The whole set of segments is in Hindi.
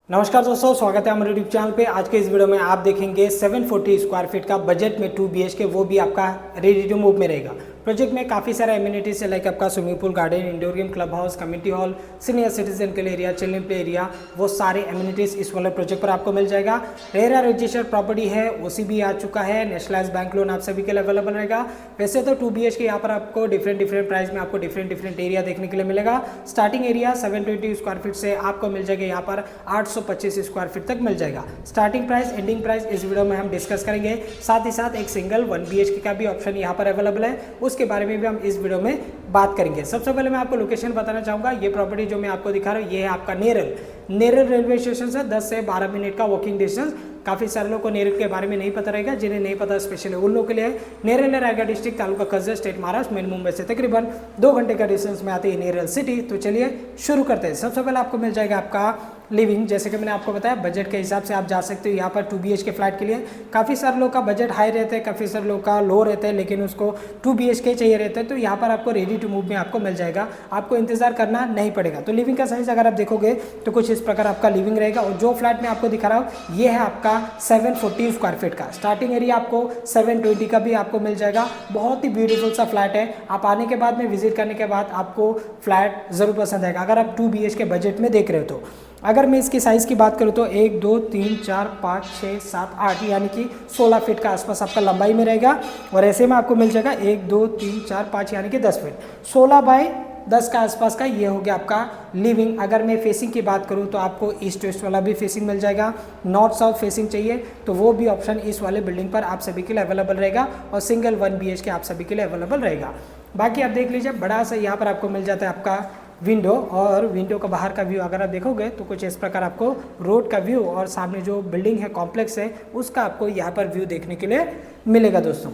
नमस्कार दोस्तों, स्वागत है हमारे यूट्यूब चैनल पे। आज के इस वीडियो में आप देखेंगे 740 स्क्वायर फीट का बजट में 2 BHK, वो भी आपका रेडी टू मूव में रहेगा। प्रोजेक्ट में काफ़ी सारे एमिनिटीज है, लाइक आपका swimming pool, garden, indoor game, club house, community hall, senior citizen के लिए एरिया, चिल्ड्रन प्ले एरिया, वो सारे एमिनिटीज इस वाले प्रोजेक्ट पर आपको मिल जाएगा। रेरा रजिस्टर्ड प्रॉपर्टी है, OC आ चुका है, नेशनलाइज बैंक लोन आप सभी के लिए अवेलेबल रहेगा। वैसे तो 2 BHK यहाँ पर आपको डिफरेंट प्राइस में आपको डिफरेंट एरिया देखने के लिए मिलेगा। स्टार्टिंग एरिया 720 स्क्वायर फीट से आपको मिल जाएगा, यहाँ पर 825 स्क्वायर फीट तक मिल जाएगा। स्टार्टिंग प्राइस, एंडिंग प्राइस इस वीडियो में हम डिस्कस करेंगे। साथ ही साथ एक सिंगल 1 BHK का भी ऑप्शन यहाँ पर अवेलेबल है, उसके बारे में भी हम इस वीडियो में बात करेंगे। सबसे पहले मैं आपको लोकेशन बताना चाहूँगा। ये प्रॉपर्टी जो मैं आपको दिखा रहा हूँ, ये है आपका नेरल रेलवे स्टेशन से 10 से 12 मिनट का वॉकिंग डिस्टेंस। काफ़ी सारे लोगों को नेरल के बारे में नहीं पता रहेगा, जिन्हें नहीं पता स्पेशली उन लोगों के लिए नेरल है Raigarh district, taluka Karjat, state Maharashtra, main Mumbai से तकरीबन 2 घंटे का डिस्टेंस में आती है नेरल सिटी। तो चलिए शुरू करते हैं। सबसे पहले आपको मिल जाएगा आपका लिविंग। जैसे कि मैंने आपको बताया, बजट के हिसाब से आप जा सकते हो यहाँ पर 2 BHK फ्लैट के लिए। काफ़ी सारे लोग का बजट हाई रहता है, काफ़ी सारे लोग का लो रहता है, लेकिन उसको 2 BHK चाहिए रहता है, तो यहाँ पर आपको रेडी टू मूव में आपको मिल जाएगा, आपको इंतजार करना नहीं पड़ेगा। तो लिविंग का साइज अगर आप देखोगे तो कुछ इस प्रकार आपका लिविंग रहेगा। और जो फ्लैट में आपको दिखा रहा हूँ, ये है आपका 740 स्क्वायर फीट का। स्टार्टिंग एरिया आपको 720 का भी आपको मिल जाएगा। बहुत ही ब्यूटीफुल सा फ्लैट है। आप आने के बाद में विजिट करने के बाद आपको फ्लैट ज़रूर पसंद आएगा, अगर आप 2 BHK बजट में देख रहे हो तो। अगर मैं इसकी साइज़ की बात करूँ तो 1 2 3 4 5 6 7 8 यानी कि 16 फीट का आसपास आपका लंबाई में रहेगा। और ऐसे में आपको मिल जाएगा 1 2 3 4 5 यानी कि 10 फीट, 16 बाई 10 का आसपास का ये हो गया आपका लिविंग। अगर मैं फेसिंग की बात करूँ तो आपको ईस्ट वेस्ट वाला भी फेसिंग मिल जाएगा। नॉर्थ साउथ फेसिंग चाहिए तो वो भी ऑप्शन इस वाले बिल्डिंग पर आप सभी के लिए अवेलेबल रहेगा। और सिंगल 1 BHK आप सभी के लिए अवेलेबल रहेगा। बाकी आप देख लीजिए, बड़ा सा यहाँ पर आपको मिल जाता है आपका विंडो। और विंडो का बाहर का व्यू अगर आप देखोगे तो कुछ इस प्रकार आपको रोड का व्यू और सामने जो बिल्डिंग है, कॉम्प्लेक्स है, उसका आपको यहाँ पर व्यू देखने के लिए मिलेगा। दोस्तों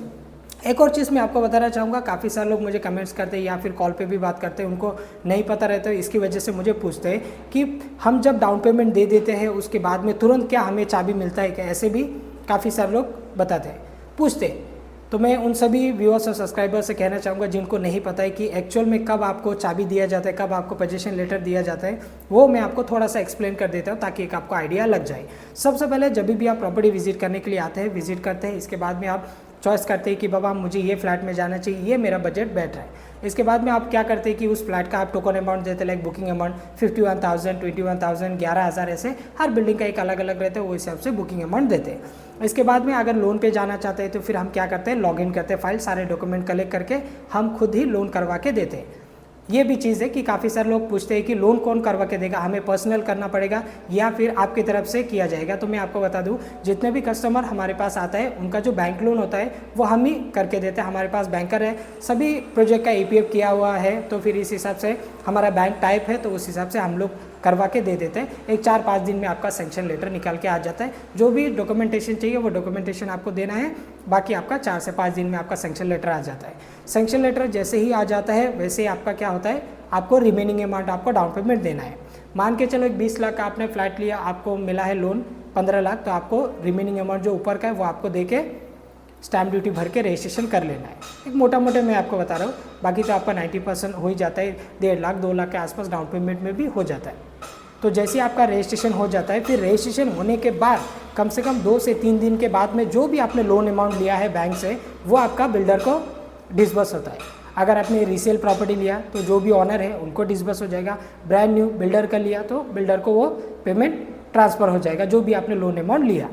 एक और चीज़ मैं आपको बताना चाहूँगा, काफ़ी सारे लोग मुझे कमेंट्स करते हैं या फिर कॉल पे भी बात करते हैं, उनको नहीं पता रहता है, इसकी वजह से मुझे पूछते हैं कि हम जब डाउन पेमेंट दे देते हैं उसके बाद में तुरंत क्या हमें चाबी मिलता है क्या? ऐसे भी काफ़ी सारे लोग बताते हैं, पूछते हैं। तो मैं उन सभी व्यूअर्स और सब्सक्राइबर्स से कहना चाहूँगा जिनको नहीं पता है कि एक्चुअल में कब आपको चाबी दिया जाता है, कब आपको पोजीशन लेटर दिया जाता है, वो मैं आपको थोड़ा सा एक्सप्लेन कर देता हूँ ताकि एक आपको आइडिया लग जाए। सबसे पहले जब भी आप प्रॉपर्टी विजिट करने के लिए आते हैं, विजिट करते हैं, इसके बाद में आप चॉइस करते हैं कि बाबा मुझे ये फ्लैट में जाना चाहिए, ये मेरा बजट बैठ रहा है। इसके बाद में आप क्या करते हैं कि उस फ्लैट का आप टोकन अमाउंट देते हैं, लाइक बुकिंग अमाउंट 51,000, 21,000, 11,000, ऐसे हर बिल्डिंग का एक अलग अलग रहता है, वो हिसाब से बुकिंग अमाउंट देते हैं। इसके बाद में अगर लोन पे जाना चाहते हैं तो फिर हम क्या करते हैं, लॉगिन करते हैं, फाइल सारे डॉक्यूमेंट कलेक्ट करके हम खुद ही लोन करवा के देते हैं। ये भी चीज़ है कि काफ़ी सारे लोग पूछते हैं कि लोन कौन करवा के देगा, हमें पर्सनल करना पड़ेगा या फिर आपकी तरफ से किया जाएगा। तो मैं आपको बता दूं, जितने भी कस्टमर हमारे पास आता है उनका जो बैंक लोन होता है वो हम ही करके देते हैं। हमारे पास बैंकर है, सभी प्रोजेक्ट का EPF किया हुआ है, तो फिर इस हिसाब से हमारा बैंक टाइप है, तो उस हिसाब से हम लोग करवा के दे देते हैं। एक 4-5 दिन में आपका सेंक्शन लेटर निकाल के आ जाता है। जो भी डॉक्यूमेंटेशन चाहिए वो डॉक्यूमेंटेशन आपको देना है, बाकी आपका 4 से 5 दिन में आपका सेंक्शन लेटर आ जाता है। सेंक्शन लेटर जैसे ही आ जाता है वैसे ही आपका क्या होता है, आपको रिमेनिंग अमाउंट आपको डाउन पेमेंट देना है। मान के चलो एक 20 लाख का आपने फ्लैट लिया, आपको मिला है लोन 15 लाख, तो आपको रिमेनिंग अमाउंट जो ऊपर का है वो आपको दे के स्टैम्प ड्यूटी भर के रजिस्ट्रेशन कर लेना है। एक मोटा मोटे मैं आपको बता रहा हूँ, बाकी तो आपका 90% हो ही जाता है, 1.5 लाख 2 लाख के आसपास डाउन पेमेंट में भी हो जाता है। तो जैसे ही आपका रजिस्ट्रेशन हो जाता है, फिर रजिस्ट्रेशन होने के बाद कम से कम 2 से 3 दिन के बाद में जो भी आपने लोन अमाउंट लिया है बैंक से, वो आपका बिल्डर को डिसबर्स होता है। अगर आपने रीसेल प्रॉपर्टी लिया तो जो भी ऑनर है उनको डिसबर्स हो जाएगा। ब्रांड न्यू बिल्डर का लिया तो बिल्डर को वो पेमेंट ट्रांसफ़र हो जाएगा, जो भी आपने लोन अमाउंट लिया।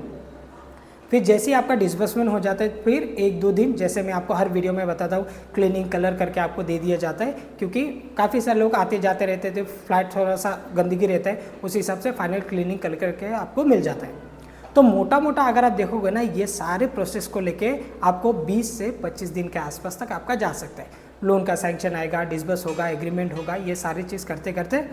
फिर जैसे ही आपका डिसबर्समेंट हो जाता है, फिर 1-2 दिन, जैसे मैं आपको हर वीडियो में बताता हूँ, क्लीनिंग कलर करके आपको दे दिया जाता है, क्योंकि काफ़ी सारे लोग आते जाते रहते थे, फ्लैट थोड़ा सा गंदगी रहता है, उस हिसाब से फाइनल क्लीनिंग कलर करके आपको मिल जाता है। तो मोटा मोटा अगर आप देखोगे ना, ये सारे प्रोसेस को लेके आपको 20 से 25 दिन के आसपास तक आपका जा सकता है। लोन का सैंक्शन आएगा, डिसबर्स होगा, एग्रीमेंट होगा, ये सारी चीज़ करते करते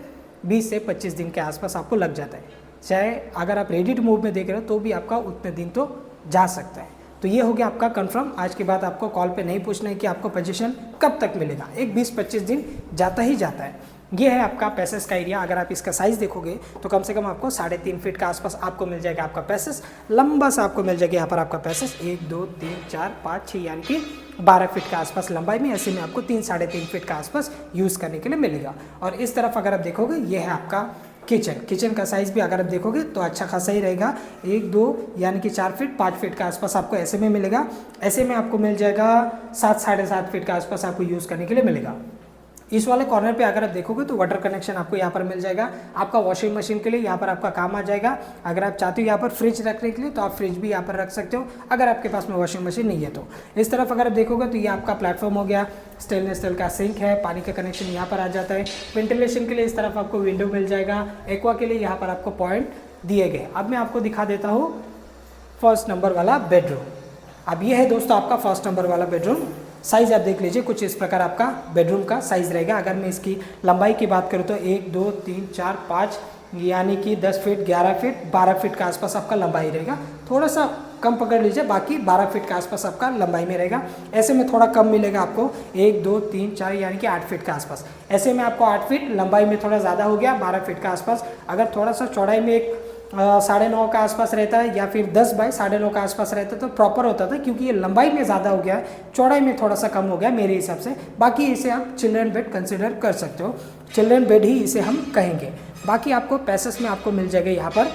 20 से 25 दिन के आसपास आपको लग जाता है। चाहे अगर आप रेडी टू मूव में देख रहे हो तो भी आपका उतने दिन तो जा सकता है। तो ये हो गया आपका कंफर्म। आज के बाद आपको कॉल पे नहीं पूछना है कि आपको पोजीशन कब तक मिलेगा, एक 20-25 दिन जाता ही जाता है। ये है आपका पैसेज का एरिया। अगर आप इसका साइज़ देखोगे तो कम से कम आपको 3.5 फीट का आसपास आपको मिल जाएगा आपका पैसेज। लंबा सा आपको मिल जाएगा यहाँ पर आपका पैसेज 1 2 3 4 5 6 यानी कि 12 फीट के आसपास लंबाई में। ऐसे में आपको 3-3.5 फीट का आसपास यूज़ करने के लिए मिलेगा। और इस तरफ अगर आप देखोगे ये है आपका किचन का साइज़ भी अगर आप देखोगे तो अच्छा खासा ही रहेगा, 1 2 यानी कि 4 फीट 5 फीट के आसपास आपको ऐसे में मिलेगा। ऐसे में आपको मिल जाएगा 7 साढ़े 7 फीट के आसपास आपको यूज़ करने के लिए मिलेगा। इस वाले कॉर्नर पे अगर आप देखोगे तो वाटर कनेक्शन आपको यहाँ पर मिल जाएगा, आपका वॉशिंग मशीन के लिए यहाँ पर आपका काम आ जाएगा। अगर आप चाहते हो यहाँ पर फ्रिज रखने के लिए तो आप फ्रिज भी यहाँ पर रख सकते हो, अगर आपके पास में वॉशिंग मशीन नहीं है तो। इस तरफ अगर आप देखोगे तो ये आपका प्लेटफॉर्म हो गया, स्टेनलेस स्टील का सिंक है, पानी का कनेक्शन यहाँ पर आ जाता है। वेंटिलेशन के लिए इस तरफ आपको विंडो मिल जाएगा, एक्वा के लिए यहाँ पर आपको पॉइंट दिए गए। अब मैं आपको दिखा देता हूँ फर्स्ट नंबर वाला बेडरूम। अब ये है दोस्तों आपका फर्स्ट नंबर वाला बेडरूम। साइज़ आप देख लीजिए, कुछ इस प्रकार आपका बेडरूम का साइज़ रहेगा। अगर मैं इसकी लंबाई की बात करूँ तो 1 2 3 4 5 यानी कि 10 फीट 11 फीट 12 फीट के आसपास आपका लंबाई रहेगा। थोड़ा सा कम पकड़ लीजिए, बाकी 12 फीट के आसपास आपका लंबाई में रहेगा। ऐसे में थोड़ा कम मिलेगा आपको 1 2 3 4 यानी कि 8 फीट के आसपास। ऐसे में आपको 8 फीट, लंबाई में थोड़ा ज़्यादा हो गया 12 फीट के आसपास। अगर थोड़ा सा चौड़ाई में एक 9.5 के आसपास रहता है या फिर 10 बाई 9.5 के आसपास रहता है तो प्रॉपर होता था, क्योंकि ये लंबाई में ज़्यादा हो गया है, चौड़ाई में थोड़ा सा कम हो गया मेरे हिसाब से। बाकी इसे आप चिल्ड्रन बेड कंसिडर कर सकते हो, चिल्ड्रन बेड ही इसे हम कहेंगे। बाकी आपको पैसेस में आपको मिल जाएगा यहाँ पर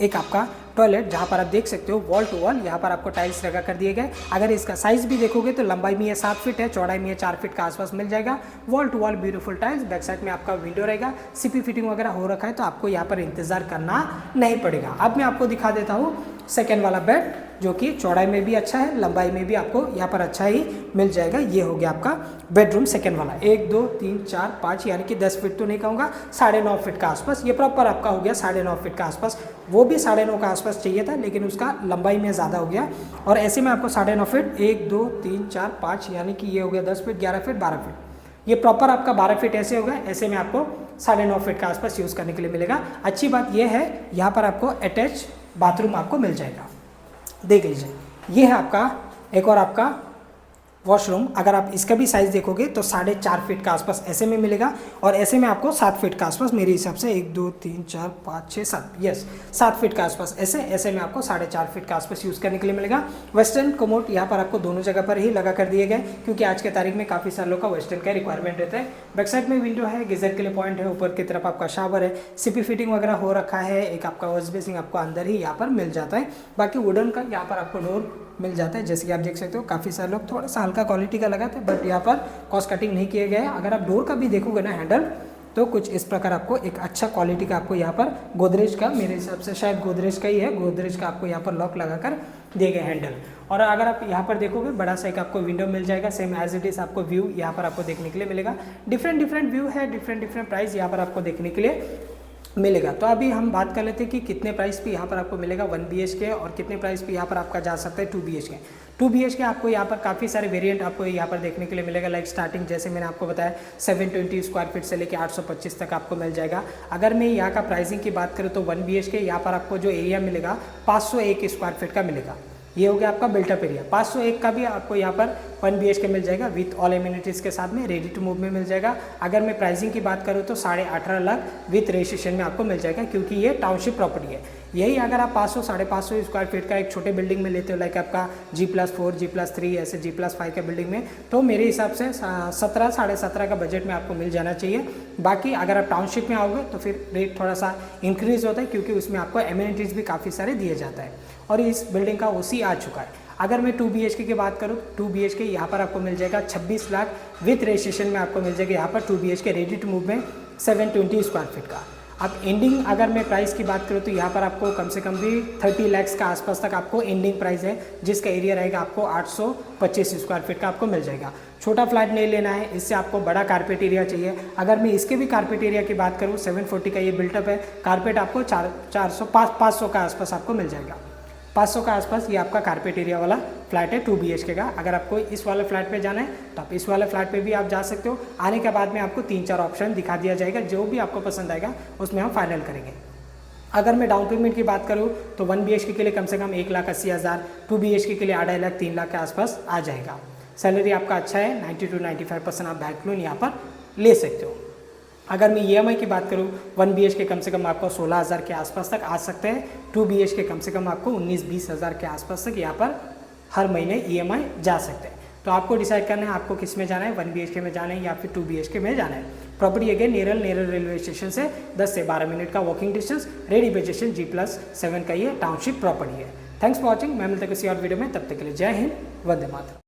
एक आपका टॉयलेट, जहाँ पर आप देख सकते हो वॉल टू वॉल यहाँ पर आपको टाइल्स लगा कर दिए गए। अगर इसका साइज़ भी देखोगे तो लंबाई में ये 7 फीट है, चौड़ाई में ये 4 फीट के आसपास मिल जाएगा। Wall to wall beautiful tiles, back side में आपका विंडो रहेगा। सीपी फिटिंग वगैरह हो रखा है तो आपको यहाँ पर इंतज़ार करना नहीं पड़ेगा। अब मैं आपको दिखा देता हूँ सेकेंड वाला बेड, जो कि चौड़ाई में भी अच्छा है, लंबाई में भी आपको यहाँ पर अच्छा ही मिल जाएगा। ये हो गया आपका बेडरूम सेकेंड वाला। 1 2 3 4 5 यानी कि 10 फीट तो नहीं कहूँगा, 9.5 फीट का आसपास। ये प्रॉपर आपका हो गया 9.5 फीट का आसपास। वो भी 9.5 का आसपास चाहिए था, लेकिन उसका लंबाई में ज़्यादा हो गया। और ऐसे में आपको 9.5 फीट 1 2 3 4 5 यानी कि ये हो गया 10 फीट 11 फीट 12 फीट। ये प्रॉपर आपका 12 फीट ऐसे हो गया। ऐसे में आपको 9.5 फीट का आसपास यूज़ करने के लिए मिलेगा। अच्छी बात यह है यहाँ पर आपको अटैच बाथरूम आपको मिल जाएगा। देख लीजिए, ये है आपका एक और आपका वॉशरूम। अगर आप इसका भी साइज़ देखोगे तो 4.5 फीट का आसपास ऐसे में मिलेगा, और ऐसे में आपको 7 फीट का आसपास मेरे हिसाब से 1 2 3 4 5 6 7 यस 7 फीट का आसपास ऐसे में आपको 4.5 फीट का आसपास यूज़ करने के लिए मिलेगा। वेस्टर्न कमोड यहाँ पर आपको दोनों जगह पर ही लगा कर दिए गए, क्योंकि आज के तारीख में काफ़ी सारे लोग का वेस्टर्न का रिक्वायरमेंट रहता है। बैक साइड में विंडो है, गीजर के लिए पॉइंट है, ऊपर की तरफ आपका शावर है, सीपी फिटिंग वगैरह हो रखा है। एक आपका वॉश बेसिन आपको अंदर ही यहाँ पर मिल जाता है। बाकी वुडन का यहाँ पर आपको डोर मिल जाता है, जैसे कि आप देख सकते हो। काफ़ी सारे लोग थोड़ा सा हल्का क्वालिटी का लगाते हैं, बट यहाँ पर कॉस्ट कटिंग नहीं किए गए। अगर आप डोर का भी देखोगे ना हैंडल, तो कुछ इस प्रकार आपको एक अच्छा क्वालिटी का आपको यहाँ पर गोदरेज का, मेरे हिसाब से शायद गोदरेज का ही है, गोदरेज का आपको यहाँ पर लॉक लगाकर दिए गए हैंडल। और अगर आप यहाँ पर देखोगे बड़ा सा एक आपको विंडो मिल जाएगा, सेम एज इट इज़ आपको व्यू यहाँ पर आपको देखने के लिए मिलेगा। डिफरेंट व्यू है, डिफरेंट प्राइस यहाँ पर आपको देखने के लिए मिलेगा। तो अभी हम बात कर लेते हैं कि कितने प्राइस पे यहाँ पर आपको मिलेगा 1 BHK और कितने प्राइस पे यहाँ पर आपका जा सकता है 2 BHK। 2 BHK आपको यहाँ पर काफ़ी सारे वेरिएंट आपको यहाँ पर देखने के लिए मिलेगा। लाइक स्टार्टिंग जैसे मैंने आपको बताया 720 स्क्वायर फीट से लेकर 825 तक आपको मिल जाएगा। अगर मैं यहाँ का प्राइसिंग की बात करूँ तो 1 BHK यहाँ पर आपको जो एरिया मिलेगा 501 स्क्वायर फीट का मिलेगा। ये हो गया आपका बिल्टअप एरिया। 501 का भी आपको यहाँ पर 1 BHK मिल जाएगा विथ ऑल एम्यूनिटीज़ के साथ में, रेडी टू मूव में मिल जाएगा। अगर मैं प्राइसिंग की बात करूँ तो 18.5 लाख विथ रजिस्ट्रेशन में आपको मिल जाएगा, क्योंकि ये टाउनशिप प्रॉपर्टी है। यही अगर आप 500 550 स्क्वायर फीट का एक छोटे बिल्डिंग में लेते हो, लाइक आपका G+4 G+3 ऐसे G+5 के बिल्डिंग में, तो मेरे हिसाब से 17 17.5 का बजट में आपको मिल जाना चाहिए। बाकी अगर आप टाउनशिप में आओगे तो फिर रेट थोड़ा सा इंक्रीज होता है, क्योंकि उसमें आपको एम्यूनिटीज़ भी काफ़ी सारे दिए जाता है। और इस बिल्डिंग का OC आ चुका है। अगर मैं 2 BHK की बात करूँ, 2 BHK यहाँ पर आपको मिल जाएगा 26 लाख विथ रजिस्ट्रेशन में आपको मिल जाएगा यहाँ पर 2 BHK रेडी टू मूव में 720 स्क्वायर फीट का। अब एंडिंग अगर मैं प्राइस की बात करूँ तो यहाँ पर आपको कम से कम भी 30 लाख का आसपास तक आपको एंडिंग प्राइस है, जिसका एरिया रहेगा आपको 825 स्क्वायर फीट का आपको मिल जाएगा। छोटा फ्लैट नहीं लेना है, इससे आपको बड़ा कारपेट एरिया चाहिए। अगर मैं इसके भी कारपेट एरिया की बात करूँ 740 का ये बिल्टअप है, कारपेट आपको 500 का आसपास आपको मिल जाएगा। 500 का आसपास ये आपका कारपेट एरिया वाला फ्लैट है 2 BHK का। अगर आपको इस वाले फ्लैट पे जाना है तो आप इस वाले फ्लैट पे भी आप जा सकते हो। आने के बाद में आपको 3-4 ऑप्शन दिखा दिया जाएगा, जो भी आपको पसंद आएगा उसमें हम फाइनल करेंगे। अगर मैं डाउन पेमेंट की बात करूँ तो 1 BHK के लिए कम से कम 1,80,000, 2 BHK के लिए 2.5 लाख 3 लाख के आसपास आ जाएगा। सैलरी आपका अच्छा है, 90 to 95% आप बैंक लोन यहाँ पर ले सकते हो। अगर मैं EMI की बात करूँ 1 BHK कम से कम आपको 16,000 के आसपास तक आ सकते हैं, 2 BHK कम से कम आपको 19-20 हज़ार के आसपास तक यहाँ पर हर महीने EMI जा सकते हैं। तो आपको डिसाइड करना है आपको किस में जाना है, 1 BHK में जाना है या फिर 2 BHK में जाना है। Property again Neral railway station से 10 से 12 मिनट का walking distance, ready position G+7 का ये टाउनशिप प्रॉपर्टी है। Thanks for watching. मैं मिलता हूं किसी और वीडियो में, तब तक के लिए जय हिंद, वंदे मातरम।